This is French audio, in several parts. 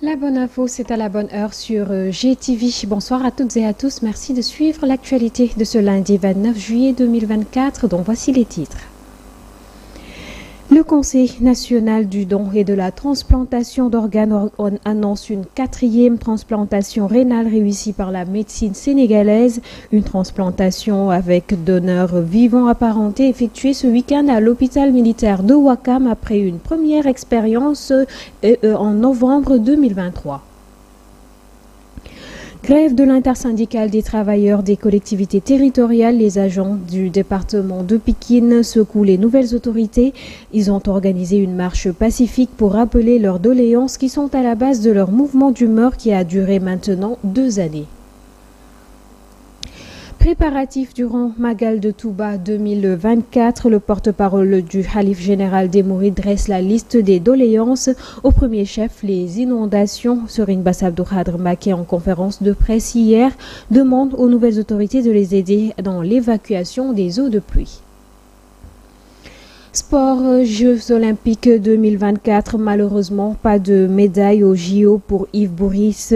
La bonne info, c'est à la bonne heure sur GTV. Bonsoir à toutes et à tous. Merci de suivre l'actualité de ce lundi 29 juillet 2024, dont voici les titres. Le Conseil national du don et de la transplantation d'organes annonce une 4e transplantation rénale réussie par la médecine sénégalaise. Une transplantation avec donneur vivant apparenté effectuée ce week-end à l'hôpital militaire de Ouakam après une première expérience en novembre 2023. Grève de l'intersyndicale des travailleurs des collectivités territoriales, les agents du département de Pikine secouent les nouvelles autorités. Ils ont organisé une marche pacifique pour rappeler leurs doléances qui sont à la base de leur mouvement d'humeur qui a duré maintenant 2 années. Préparatif durant Magal de Touba 2024, le porte-parole du Khalif général des Mourides dresse la liste des doléances. Au premier chef, les inondations. Serigne Bass Abdou Khadre Mbacké, en conférence de presse hier, demande aux nouvelles autorités de les aider dans l'évacuation des eaux de pluie. Sport, Jeux olympiques 2024, malheureusement pas de médaille au JO pour Yves Bourris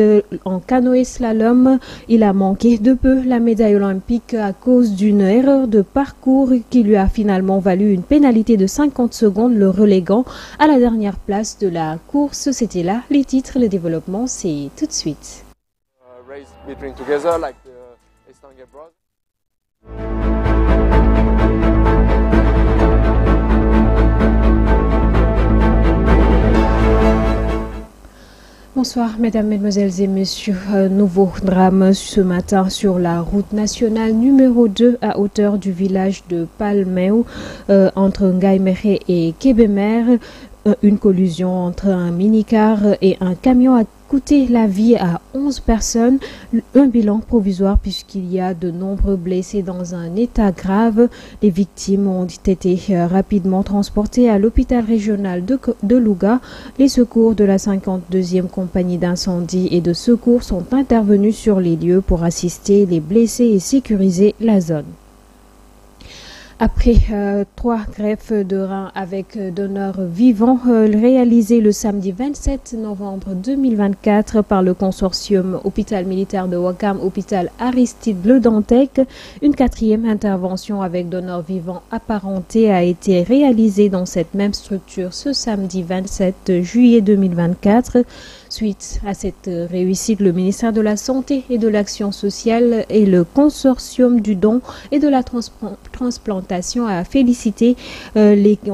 en canoë slalom. Il a manqué de peu la médaille olympique à cause d'une erreur de parcours qui lui a finalement valu une pénalité de 50 secondes, le reléguant à la dernière place de la course. C'était là les titres, le développement, c'est tout de suite. Bonsoir mesdames, mesdemoiselles et messieurs. Nouveau drame ce matin sur la route nationale numéro 2 à hauteur du village de Palmeu entre Ngaïméré et Kébémer. Une collision entre un minicar et un camion a coûté la vie à 11 personnes. Un bilan provisoire puisqu'il y a de nombreux blessés dans un état grave. Les victimes ont été rapidement transportées à l'hôpital régional de Louga. Les secours de la 52e compagnie d'incendie et de secours sont intervenus sur les lieux pour assister les blessés et sécuriser la zone. Après 3 greffes de reins avec donneur vivant réalisées le samedi 27 novembre 2024 par le consortium Hôpital militaire de Ouakam, Hôpital Aristide Le Dantec, une 4e intervention avec donneur vivant apparenté a été réalisée dans cette même structure ce samedi 27 juillet 2024. Suite à cette réussite, le ministère de la Santé et de l'Action sociale et le consortium du don et de la transplantation ont félicité l'équipe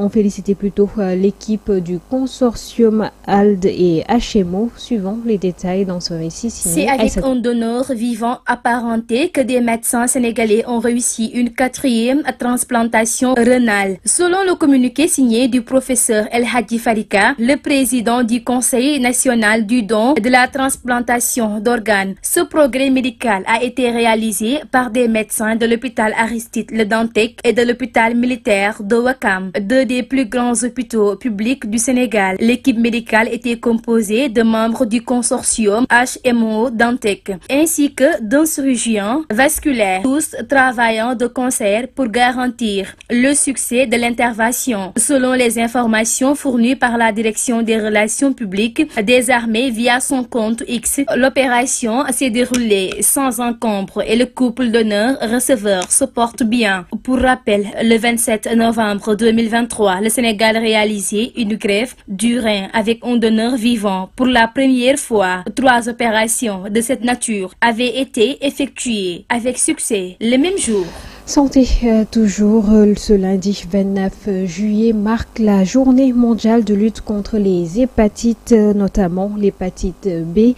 du consortium ALD et HMO. Suivant les détails dans ce récit signé. C'est avec un donneur vivant apparenté que des médecins sénégalais ont réussi une 4e transplantation rénale. Selon le communiqué signé du professeur El Hadji Farika, le président du Conseil national du don et de la transplantation d'organes. Ce progrès médical a été réalisé par des médecins de l'hôpital Aristide Le Dantec et de l'hôpital militaire de Ouakam, 2 des plus grands hôpitaux publics du Sénégal. L'équipe médicale était composée de membres du consortium HMO Dantec, ainsi que d'un chirurgien vasculaire, tous travaillant de concert pour garantir le succès de l'intervention. Selon les informations fournies par la direction des relations publiques des armées via son compte X, l'opération s'est déroulée sans encombre et le couple donneur-receveur se porte bien. Pour rappel, le 27 novembre 2023, le Sénégal réalisait une greffe du rein avec un donneur vivant. Pour la première fois, 3 opérations de cette nature avaient été effectuées avec succès le même jour. Santé toujours, ce lundi 29 juillet marque la journée mondiale de lutte contre les hépatites, notamment l'hépatite B,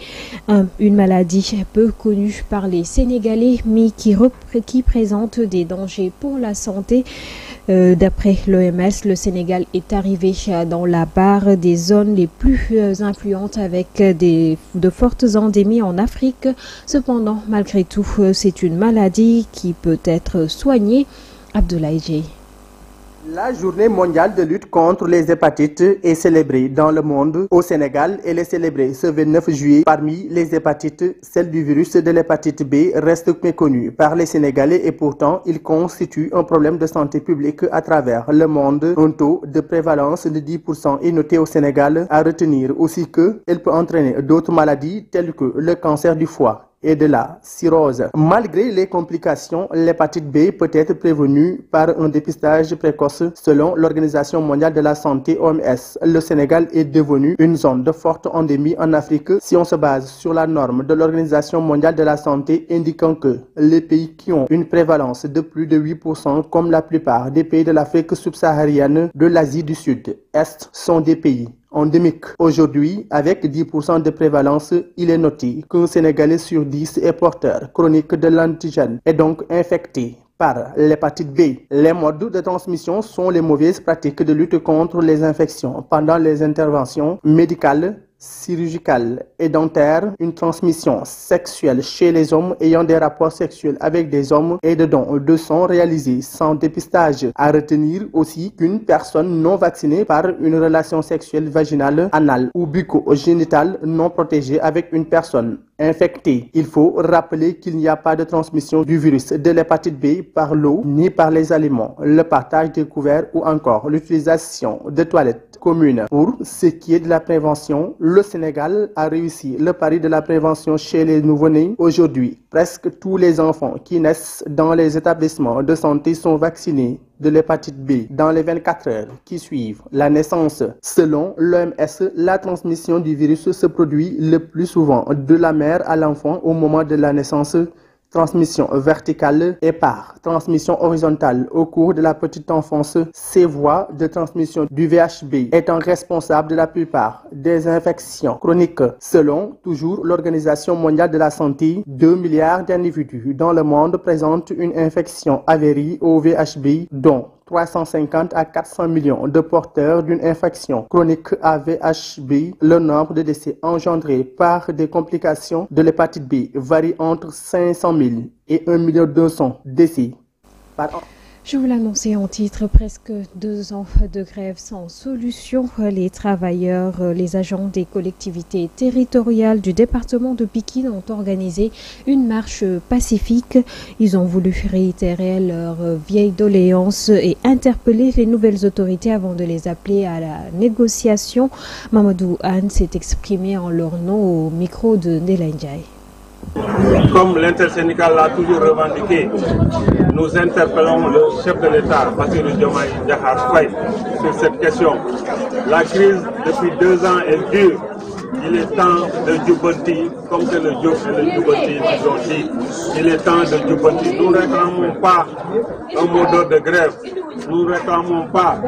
une maladie peu connue par les Sénégalais mais qui présente des dangers pour la santé. D'après l'OMS, le Sénégal est arrivé dans la barre des zones les plus influentes avec de fortes endémies en Afrique. Cependant, malgré tout, c'est une maladie qui peut être soignée. Abdoulaye J. La journée mondiale de lutte contre les hépatites est célébrée dans le monde. Au Sénégal, elle est célébrée ce 29 juillet. Parmi les hépatites, celle du virus de l'hépatite B reste méconnue par les Sénégalais et pourtant, il constitue un problème de santé publique à travers le monde. Un taux de prévalence de 10% est noté au Sénégal. À retenir aussi qu'elle peut entraîner d'autres maladies telles que le cancer du foie et de la cirrhose. Malgré les complications, l'hépatite B peut être prévenue par un dépistage précoce. Selon l'Organisation mondiale de la santé (OMS), le Sénégal est devenu une zone de forte endémie en Afrique si on se base sur la norme de l'Organisation mondiale de la santé indiquant que les pays qui ont une prévalence de plus de 8%, comme la plupart des pays de l'Afrique subsaharienne, de l'Asie du Sud-Est, sont des pays endémique. Aujourd'hui, avec 10% de prévalence, il est noté qu'un Sénégalais sur 10 est porteur chronique de l'antigène et donc infecté par l'hépatite B. Les modes de transmission sont les mauvaises pratiques de lutte contre les infections pendant les interventions médicales, chirurgicales et dentaires, une transmission sexuelle chez les hommes ayant des rapports sexuels avec des hommes et de dons de sang réalisés sans dépistage. À retenir aussi qu'une personne non vaccinée par une relation sexuelle vaginale, anale ou bucco-génitale non protégée avec une personne infectée. Il faut rappeler qu'il n'y a pas de transmission du virus de l'hépatite B par l'eau ni par les aliments, le partage des couverts ou encore l'utilisation de toilettes communes. Pour ce qui est de la prévention, le Sénégal a réussi le pari de la prévention chez les nouveau-nés. Aujourd'hui, presque tous les enfants qui naissent dans les établissements de santé sont vaccinés de l'hépatite B dans les 24 heures qui suivent la naissance. Selon l'OMS, la transmission du virus se produit le plus souvent de la mère à l'enfant au moment de la naissance, transmission verticale et par transmission horizontale au cours de la petite enfance. Ces voies de transmission du VHB étant responsables de la plupart des infections chroniques. Selon toujours l'Organisation mondiale de la santé, 2 milliards d'individus dans le monde présentent une infection avérée au VHB, dont 350 à 400 millions de porteurs d'une infection chronique à VHB. Le nombre de décès engendrés par des complications de l'hépatite B varie entre 500 000 et 1 200 000 décès par an. Je vous l'annonçais en titre, presque 2 ans de grève sans solution. Les travailleurs, les agents des collectivités territoriales du département de Pikine ont organisé une marche pacifique. Ils ont voulu réitérer leur vieille doléance et interpeller les nouvelles autorités avant de les appeler à la négociation. Mamadou Anne s'est exprimé en leur nom au micro de Ndella Ndiaye. Comme l'intersyndical l'a toujours revendiqué, nous interpellons le chef de l'État, Bassirou Diomaye Diakhar Faye, sur cette question. La crise depuis 2 ans est dure. Il est temps de Djoubanti, comme c'est le Djouf et le Djoubanti qui ont dit. Il est temps de Djoubanti. Nous ne réclamons pas un mot d'ordre de grève. Nous ne réclamons pas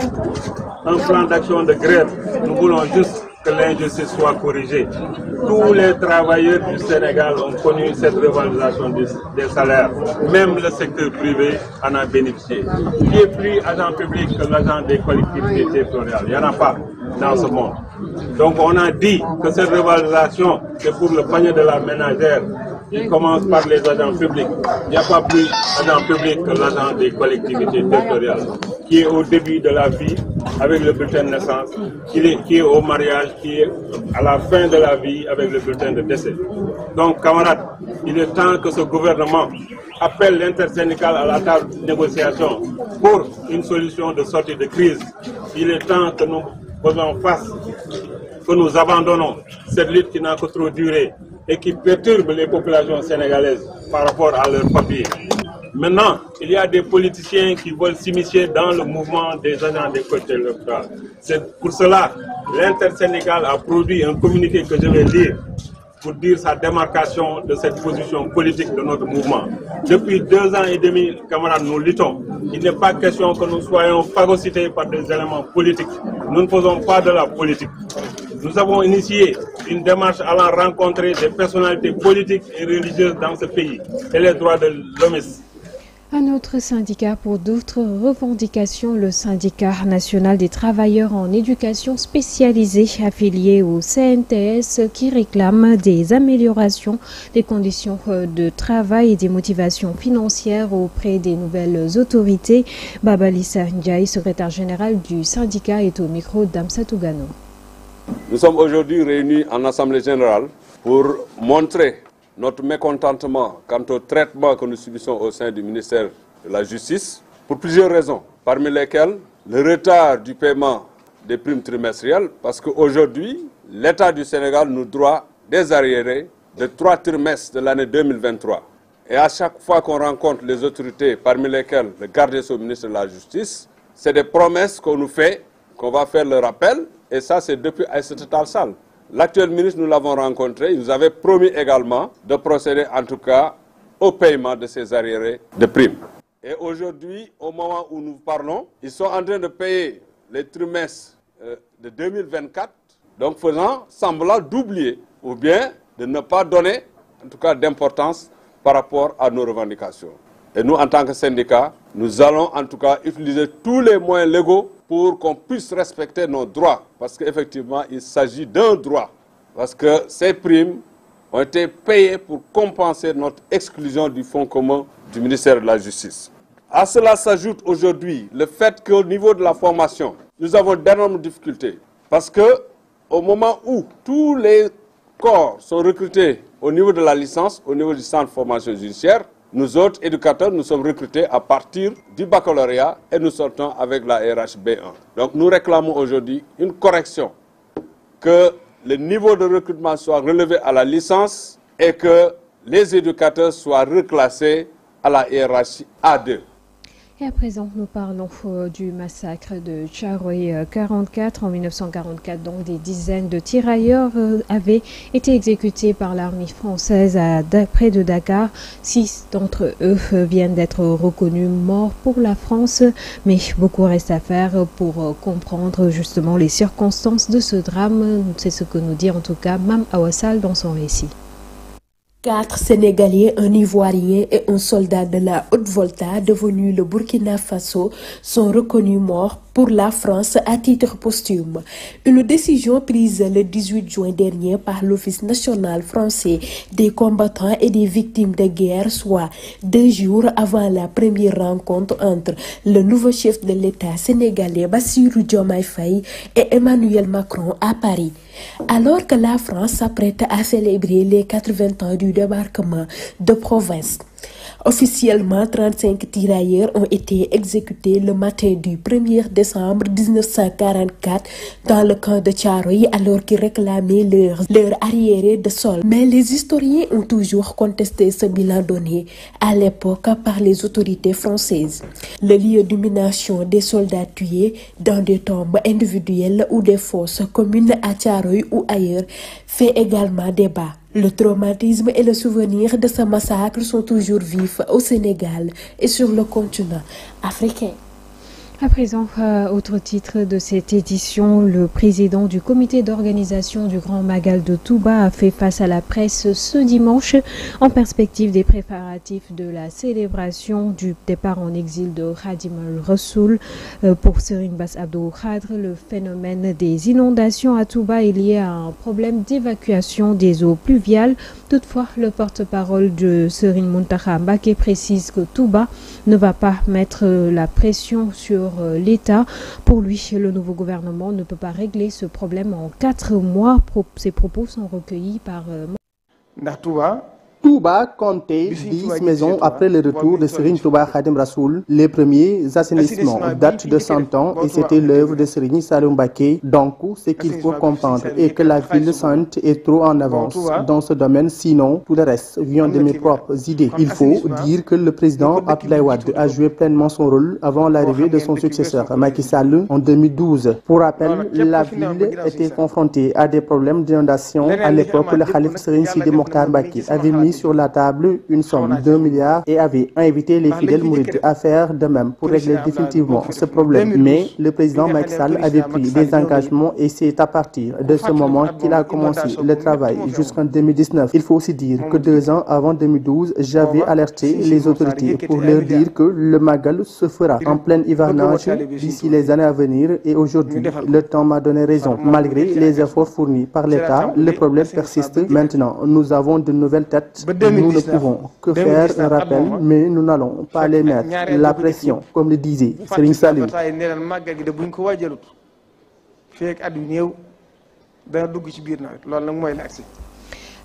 un plan d'action de grève. Nous voulons juste que l'injustice soit corrigée. Tous les travailleurs du Sénégal ont connu cette revalorisation des salaires. Même le secteur privé en a bénéficié. Qui est plus agent public que l'agent des collectivités territoriales? Il n'y en a pas dans ce monde. Donc on a dit que cette revalorisation, c'est pour le panier de la ménagère. Il commence par les agents publics. Il n'y a pas plus d'agent public que l'agent des collectivités territoriales, qui est au début de la vie avec le bulletin de naissance, qui est au mariage, qui est à la fin de la vie avec le bulletin de décès. Donc, camarades, il est temps que ce gouvernement appelle l'intersyndical à la table de négociation pour une solution de sortie de crise. Il est temps que nous faisons face, que nous abandonnons cette lutte qui n'a que trop duré et qui perturbe les populations sénégalaises par rapport à leurs papiers. Maintenant, il y a des politiciens qui veulent s'immiscer dans le mouvement des agents des collectivités locales. C'est pour cela que l'intersyndical a produit un communiqué que je vais lire pour dire sa démarcation de cette position politique de notre mouvement. Depuis 2 ans et demi, camarades, nous luttons. Il n'est pas question que nous soyons phagocytés par des éléments politiques. Nous ne faisons pas de la politique. Nous avons initié une démarche allant rencontrer des personnalités politiques et religieuses dans ce pays et les droits de l'homme. Un autre syndicat pour d'autres revendications, le syndicat national des travailleurs en éducation spécialisée affilié au CNTS qui réclame des améliorations des conditions de travail et des motivations financières auprès des nouvelles autorités. Babalissa Ndiaye, secrétaire général du syndicat, est au micro d'Amsatou Gano. Nous sommes aujourd'hui réunis en Assemblée générale pour montrer notre mécontentement quant au traitement que nous subissons au sein du ministère de la Justice, pour plusieurs raisons, parmi lesquelles le retard du paiement des primes trimestrielles, parce qu'aujourd'hui, l'État du Sénégal nous doit des arriérés de 3 trimestres de l'année 2023. Et à chaque fois qu'on rencontre les autorités, parmi lesquelles le garde des Sceaux, ministre de la Justice, c'est des promesses qu'on nous fait, qu'on va faire le rappel, et ça c'est depuis Aïssata Tall Sall. L'actuel ministre, nous l'avons rencontré, il nous avait promis également de procéder en tout cas au paiement de ces arriérés de primes. Et aujourd'hui, au moment où nous parlons, ils sont en train de payer les trimestres de 2024, donc faisant semblant d'oublier ou bien de ne pas donner en tout cas d'importance par rapport à nos revendications. Et nous, en tant que syndicat, nous allons en tout cas utiliser tous les moyens légaux pour qu'on puisse respecter nos droits. Parce qu'effectivement, il s'agit d'un droit. Parce que ces primes ont été payées pour compenser notre exclusion du fonds commun du ministère de la Justice. À cela s'ajoute aujourd'hui le fait qu'au niveau de la formation, nous avons d'énormes difficultés. Parce qu'au moment où tous les corps sont recrutés au niveau de la licence, au niveau du centre de formation judiciaire, nous autres éducateurs, nous sommes recrutés à partir du baccalauréat et nous sortons avec la RHB1. Donc nous réclamons aujourd'hui une correction, que le niveau de recrutement soit relevé à la licence et que les éducateurs soient reclassés à la hiérarchie A2. Et à présent, nous parlons du massacre de Thiaroye 44 en 1944. Donc, des dizaines de tirailleurs avaient été exécutés par l'armée française près de Dakar. 6 d'entre eux viennent d'être reconnus morts pour la France, mais beaucoup reste à faire pour comprendre justement les circonstances de ce drame. C'est ce que nous dit en tout cas Mam Awassal dans son récit. 4 Sénégalais, un Ivoirien et un soldat de la Haute-Volta devenu le Burkina Faso sont reconnus morts pour la France à titre posthume. Une décision prise le 18 juin dernier par l'Office national français des combattants et des victimes de guerre, soit 2 jours avant la première rencontre entre le nouveau chef de l'État sénégalais Bassirou Diomaye Faye et Emmanuel Macron à Paris. Alors que la France s'apprête à célébrer les 80 ans du débarquement de Provence. Officiellement, 35 tirailleurs ont été exécutés le matin du 1er décembre 1944 dans le camp de Thiaroye alors qu'ils réclamaient leur arriéré de sol. Mais les historiens ont toujours contesté ce bilan donné à l'époque par les autorités françaises. Le lieu d'humiliation des soldats tués dans des tombes individuelles ou des fosses communes à Thiaroye ou ailleurs fait également débat. Le traumatisme et le souvenir de ce massacre sont toujours vifs au Sénégal et sur le continent africain. À présent, autre titre de cette édition, le président du comité d'organisation du Grand Magal de Touba a fait face à la presse ce dimanche en perspective des préparatifs de la célébration du départ en exil de Khadim al-Rassoul. Pour Serigne Bass Abdou Khadre, le phénomène des inondations à Touba est lié à un problème d'évacuation des eaux pluviales. Toutefois, le porte-parole de Serigne Mountakha Mbacké précise que Touba ne va pas mettre la pression sur l'État. Pour lui, le nouveau gouvernement ne peut pas régler ce problème en 4 mois. Ces propos sont recueillis par Touba comptait 10 maisons après le retour de Serigne Touba Khadim Rassoul. Les premiers assainissements datent de 100 ans et c'était l'œuvre de Serigne Saliou Mbacké. Donc, ce qu'il faut comprendre est que la ville sainte est trop en avance dans ce domaine, sinon tout le reste vient de mes propres idées. Il faut dire que le président Abdoulaye Wade a joué pleinement son rôle avant l'arrivée de son successeur Macky Sall en 2012. Pour rappel, la ville était confrontée à des problèmes d'inondation. À l'époque, le khalife Serigne Sidi Mokhtar Mbacké avait mis mis sur la table une somme d'1 milliard et avait invité les fidèles mourides à faire de même pour régler définitivement ce problème. Mais le président Macky Sall avait pris des engagements et c'est à partir de ce moment qu'il a commencé le travail jusqu'en 2019. Il faut aussi dire que 2 ans avant 2012, j'avais alerté les autorités pour leur dire que le Magal se fera en pleine hivernage d'ici les années à venir et aujourd'hui, le temps m'a donné raison. Malgré les efforts fournis par l'État, le problème persiste. Maintenant, nous avons de nouvelles têtes. Nous ne pouvons que faire un rappel, mais nous n'allons pas les mettre la pression, comme le disait Serigne Saliou.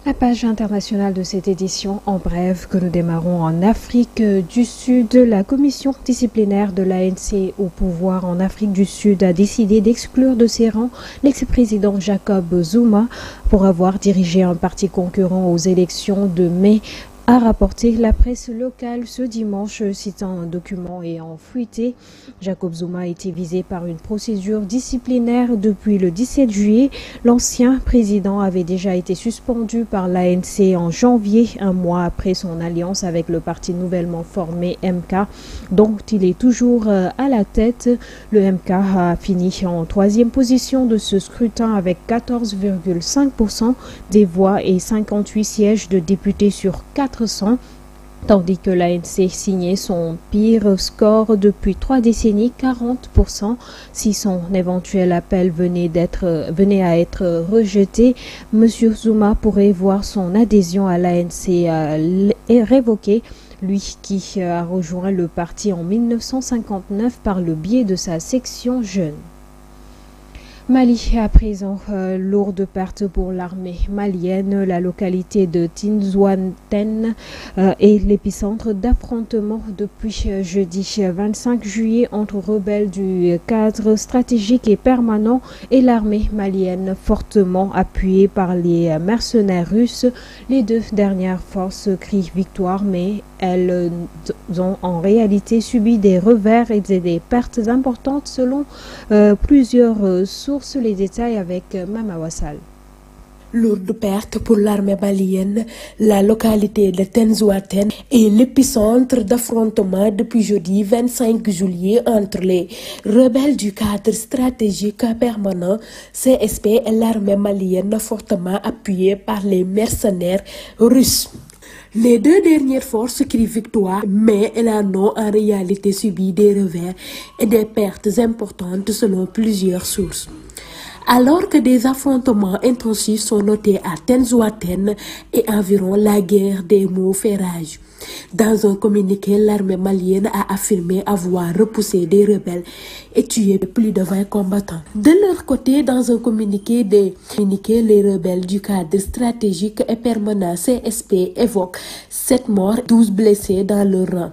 La page internationale de cette édition, en bref, que nous démarrons en Afrique du Sud. La commission disciplinaire de l'ANC au pouvoir en Afrique du Sud a décidé d'exclure de ses rangs l'ex-président Jacob Zuma pour avoir dirigé un parti concurrent aux élections de mai, a rapporté la presse locale ce dimanche, citant un document ayant fuité. Jacob Zuma a été visé par une procédure disciplinaire depuis le 17 juillet. L'ancien président avait déjà été suspendu par l'ANC en janvier, un mois après son alliance avec le parti nouvellement formé MK, dont il est toujours à la tête. Le MK a fini en 3e position de ce scrutin avec 14,5% des voix et 58 sièges de députés sur 400, tandis que l'ANC signait son pire score depuis 3 décennies, 40%. Si son éventuel appel venait à être rejeté, M. Zuma pourrait voir son adhésion à l'ANC révoquée, lui qui a rejoint le parti en 1959 par le biais de sa section jeune. Mali, à présent, lourde perte pour l'armée malienne. La localité de Tinzouanten est l'épicentre d'affrontements depuis jeudi 25 juillet entre rebelles du cadre stratégique et permanent et l'armée malienne fortement appuyée par les mercenaires russes. Les 2 dernières forces crient victoire, mais elles ont en réalité subi des revers et des pertes importantes selon plusieurs sources. Les détails avec Mama Wassal. Lourde perte pour l'armée malienne, la localité de Tinzouanten est l'épicentre d'affrontement depuis jeudi 25 juillet entre les rebelles du cadre stratégique permanent CSP et l'armée malienne fortement appuyée par les mercenaires russes. Les 2 dernières forces crient victoire, mais elles en ont en réalité subi des revers et des pertes importantes selon plusieurs sources. Alors que des affrontements intensifs sont notés à Tinzouanten et environ, la guerre des mots fait rage. Dans un communiqué, l'armée malienne a affirmé avoir repoussé des rebelles et tué plus de 20 combattants. De leur côté, dans un communiqué, les rebelles du cadre stratégique et permanent CSP évoquent 7 morts et 12 blessés dans leur rang.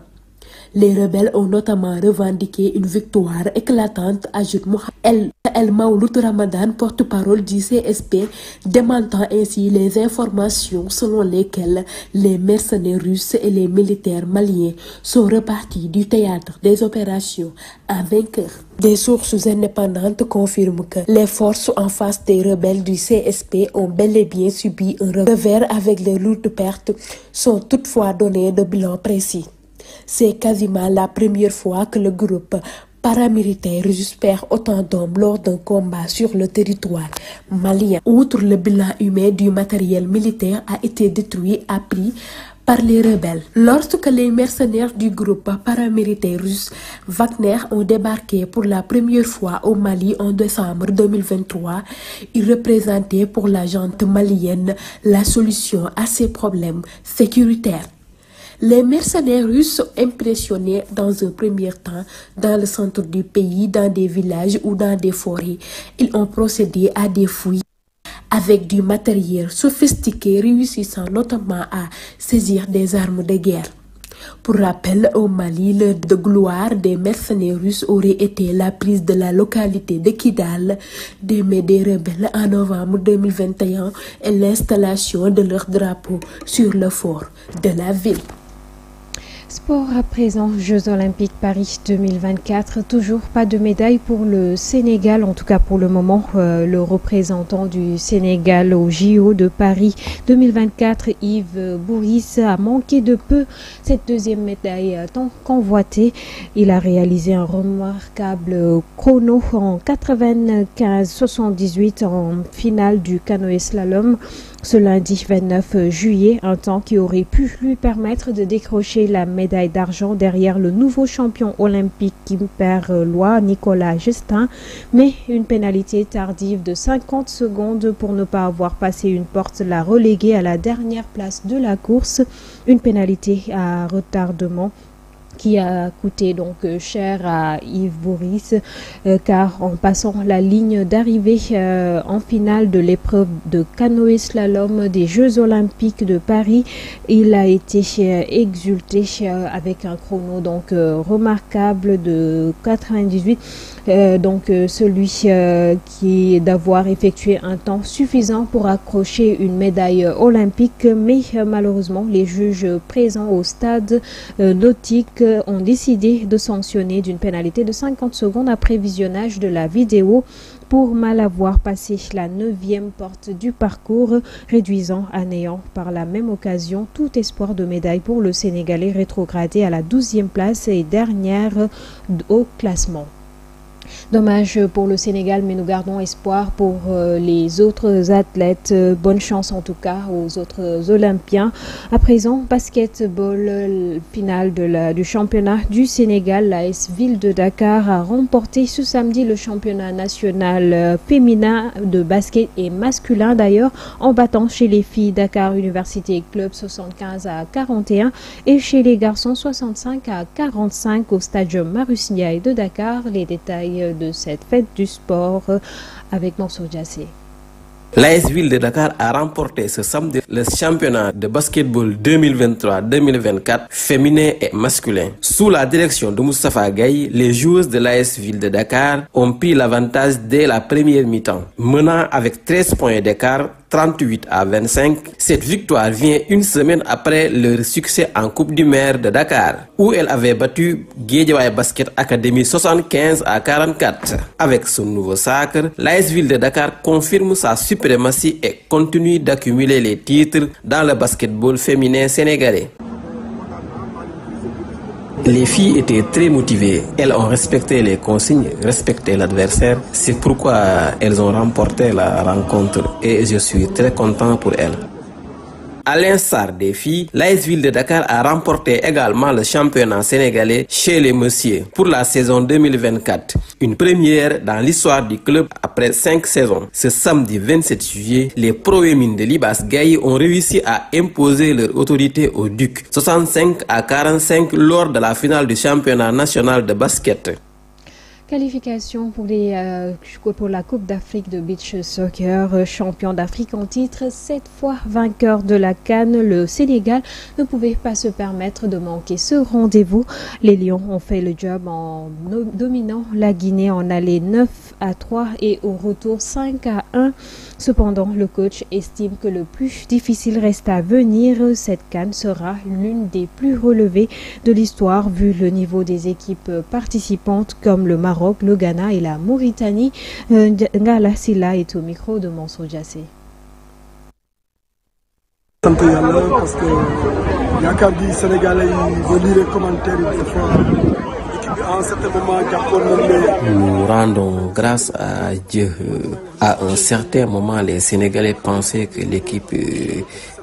Les rebelles ont notamment revendiqué une victoire éclatante, ajoute Mohamed El Maouloud Ramadan, porte-parole du CSP, démentant ainsi les informations selon lesquelles les mercenaires russes et les militaires maliens sont repartis du théâtre des opérations en vainqueur. Des sources indépendantes confirment que les forces en face des rebelles du CSP ont bel et bien subi un revers avec les lourdes pertes, sont toutefois données de bilan précis. C'est quasiment la première fois que le groupe paramilitaire russe perd autant d'hommes lors d'un combat sur le territoire malien. Outre le bilan humain, du matériel militaire a été détruit à prix par les rebelles. Lorsque les mercenaires du groupe paramilitaire russe Wagner ont débarqué pour la première fois au Mali en décembre 2023, ils représentaient pour la junte malienne la solution à ces problèmes sécuritaires. Les mercenaires russes ont impressionné dans un premier temps dans le centre du pays, dans des villages ou dans des forêts. Ils ont procédé à des fouilles avec du matériel sophistiqué, réussissant notamment à saisir des armes de guerre. Pour rappel, au Mali, l'heure de gloire des mercenaires russes aurait été la prise de la localité de Kidal des rebelles en novembre 2021 et l'installation de leur drapeau sur le fort de la ville. Sport à présent, Jeux Olympiques Paris 2024, toujours pas de médaille pour le Sénégal, en tout cas pour le moment. Le représentant du Sénégal au JO de Paris 2024, Yves Bourris, a manqué de peu cette deuxième médaille tant convoitée. Il a réalisé un remarquable chrono en 95-78 en finale du canoë slalom. Ce lundi 29 juillet, un temps qui aurait pu lui permettre de décrocher la médaille d'argent derrière le nouveau champion olympique quimpérois Nicolas Justin, mais une pénalité tardive de 50 secondes pour ne pas avoir passé une porte l'a relégué à la dernière place de la course, une pénalité à retardement qui a coûté donc cher à Yves Bourris car en passant la ligne d'arrivée en finale de l'épreuve de canoë slalom des Jeux Olympiques de Paris, il a été exulté avec un chrono donc remarquable de 98. Celui qui est d'avoir effectué un temps suffisant pour accrocher une médaille olympique, mais malheureusement les juges présents au stade nautique ont décidé de sanctionner d'une pénalité de 50 secondes après visionnage de la vidéo pour mal avoir passé la 9e porte du parcours, réduisant à néant par la même occasion tout espoir de médaille pour le Sénégalais rétrogradé à la 12e place et dernière au classement. Dommage pour le Sénégal, mais nous gardons espoir pour les autres athlètes. Bonne chance en tout cas aux autres Olympiens. À présent, basketball, finale du championnat du Sénégal. L'AS Ville de Dakar a remporté ce samedi le championnat national féminin de basket et masculin d'ailleurs, en battant chez les filles Dakar Université Club 75-41 et chez les garçons 65-45 au stadium Marius Ndiaye de Dakar. Les détails de cette fête du sport avec Mansour Diassé. L'AS Ville de Dakar a remporté ce samedi le championnat de basketball 2023-2024 féminin et masculin. Sous la direction de Moustapha Gaye, les joueuses de l'AS Ville de Dakar ont pris l'avantage dès la première mi-temps, menant avec 13 points d'écart 38-25. Cette victoire vient une semaine après leur succès en Coupe du Maire de Dakar, où elle avait battu Guédiawaye Basket Academy 75-44. Avec son nouveau sacre, l'AS Ville de Dakar confirme sa suprématie et continue d'accumuler les titres dans le basketball féminin sénégalais. Les filles étaient très motivées. Elles ont respecté les consignes, respecté l'adversaire. C'est pourquoi elles ont remporté la rencontre et je suis très content pour elles. À l'instar des filles, l'AS Ville de Dakar a remporté également le championnat sénégalais chez les messieurs pour la saison 2024. Une première dans l'histoire du club après 5 saisons. Ce samedi 27 juillet, les Proémines de Libas Gaye ont réussi à imposer leur autorité au Duc 65-45 lors de la finale du championnat national de basket. Qualification pour la Coupe d'Afrique de Beach Soccer, champion d'Afrique en titre, 7 fois vainqueur de la CAN. Le Sénégal ne pouvait pas se permettre de manquer ce rendez-vous. Les Lions ont fait le job en dominant la Guinée en aller 9-3 et au retour 5-1. Cependant, le coach estime que le plus difficile reste à venir. Cette CAN sera l'une des plus relevées de l'histoire vu le niveau des équipes participantes comme le Maroc, le Ghana et la Mauritanie. Ngala Silla est au micro de Mansour Diassé. Parce que yaakaar bi Sénégalais yi ba lire commentaire yi dafa à un certain moment jàppoon nañ ne. Nous rendons grâce à Dieu. À un certain moment, les Sénégalais pensaient que l'équipe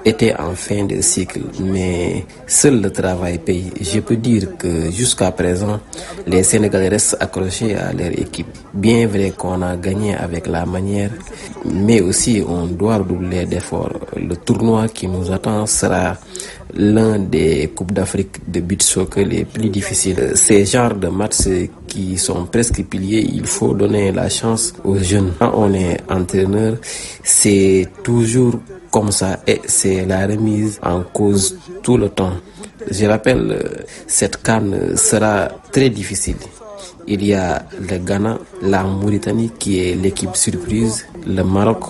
était en fin de cycle, mais seul le travail paye. Je peux dire que jusqu'à présent, les Sénégalais restent accrochés à leur équipe. Bien vrai qu'on a gagné avec la manière, mais aussi on doit redoubler d'efforts. Le tournoi qui nous attend sera l'un des Coupes d'Afrique de beach soccer les plus difficiles. Ces genres de matchs qui sont presque piliers, il faut donner la chance aux jeunes. Quand on est entraîneur, c'est toujours comme ça et c'est la remise en cause tout le temps. Je rappelle, cette CAN sera très difficile. Il y a le Ghana, la Mauritanie qui est l'équipe surprise, le Maroc.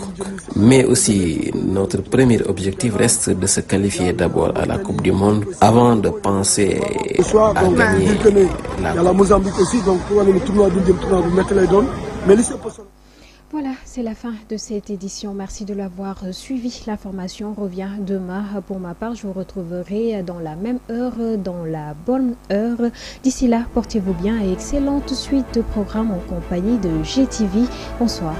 Mais aussi, notre premier objectif reste de se qualifier d'abord à la Coupe du Monde avant de penser à gagner la Coupe. Il y a la Mozambique aussi, donc pour le tournoi du tournoi, vous mettez les dons. Mais voilà, c'est la fin de cette édition. Merci de l'avoir suivi. L'information revient demain. Pour ma part, je vous retrouverai dans la même heure, dans la bonne heure. D'ici là, portez-vous bien et excellente suite de programmes en compagnie de GTV. Bonsoir.